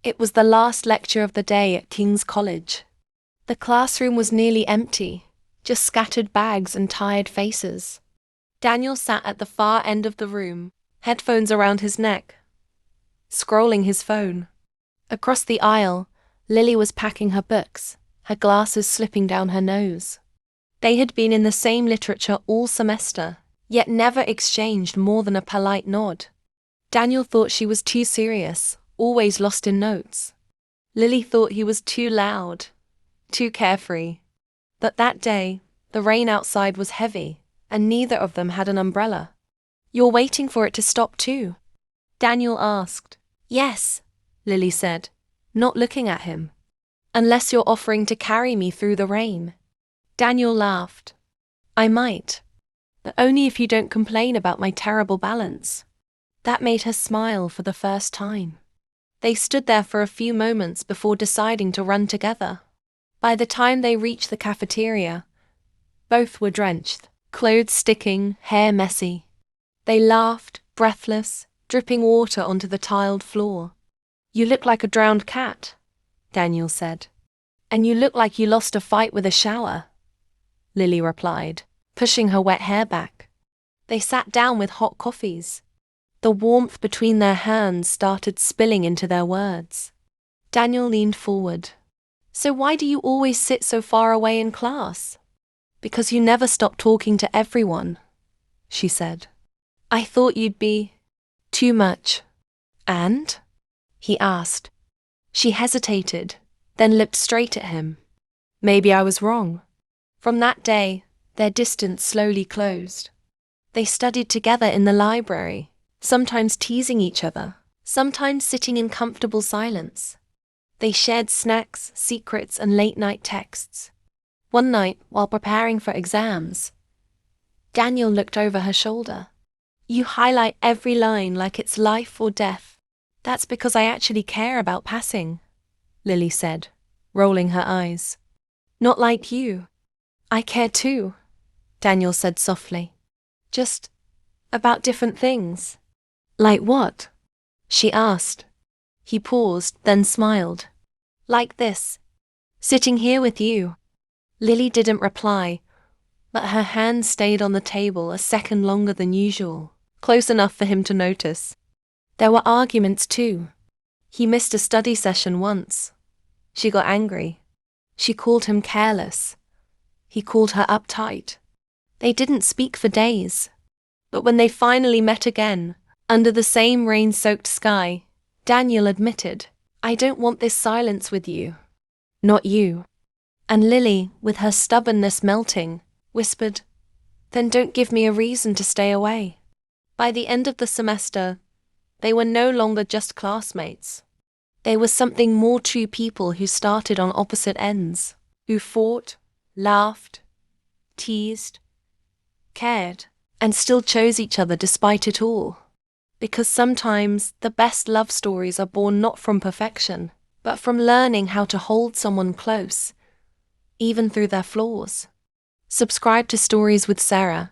It was the last lecture of the day at King's College. The classroom was nearly empty, just scattered bags and tired faces. Daniel sat at the far end of the room, headphones around his neck, scrolling his phone. Across the aisle, Lily was packing her books, her glasses slipping down her nose. They had been in the same literature all semester, yet never exchanged more than a polite nod. Daniel thought she was too serious, always lost in notes. Lily thought he was too loud, too carefree. But that day, the rain outside was heavy, and neither of them had an umbrella. "You're waiting for it to stop too?" Daniel asked. "Yes," Lily said, not looking at him. "Unless you're offering to carry me through the rain." Daniel laughed. "I might. But only if you don't complain about my terrible balance." That made her smile for the first time. They stood there for a few moments before deciding to run together. By the time they reached the cafeteria, both were drenched, clothes sticking, hair messy. They laughed, breathless, dripping water onto the tiled floor. "You look like a drowned cat," Daniel said. "And you look like you lost a fight with a shower," Lily replied, pushing her wet hair back. They sat down with hot coffees. The warmth between their hands started spilling into their words. Daniel leaned forward. "So why do you always sit so far away in class?" "Because you never stop talking to everyone," she said. "I thought you'd be too much." "And?" he asked. She hesitated, then looked straight at him. "Maybe I was wrong." From that day, their distance slowly closed. They studied together in the library, sometimes teasing each other, sometimes sitting in comfortable silence. They shared snacks, secrets, and late-night texts. One night, while preparing for exams, Daniel looked over her shoulder. "You highlight every line like it's life or death." "That's because I actually care about passing," Lily said, rolling her eyes. "Not like you." "I care too," Daniel said softly. "Just about different things." "Like what?" she asked. He paused, then smiled. "Like this. Sitting here with you." Lily didn't reply, but her hand stayed on the table a second longer than usual, close enough for him to notice. There were arguments too. He missed a study session once. She got angry. She called him careless. He called her uptight. They didn't speak for days. But when they finally met again, under the same rain-soaked sky, Daniel admitted, "I don't want this silence with you." "Not you." And Lily, with her stubbornness melting, whispered, "Then don't give me a reason to stay away." By the end of the semester, they were no longer just classmates. They were something more, two people who started on opposite ends, who fought, laughed, teased, cared, and still chose each other despite it all. Because sometimes the best love stories are born not from perfection, but from learning how to hold someone close, even through their flaws. Subscribe to Stories with Sara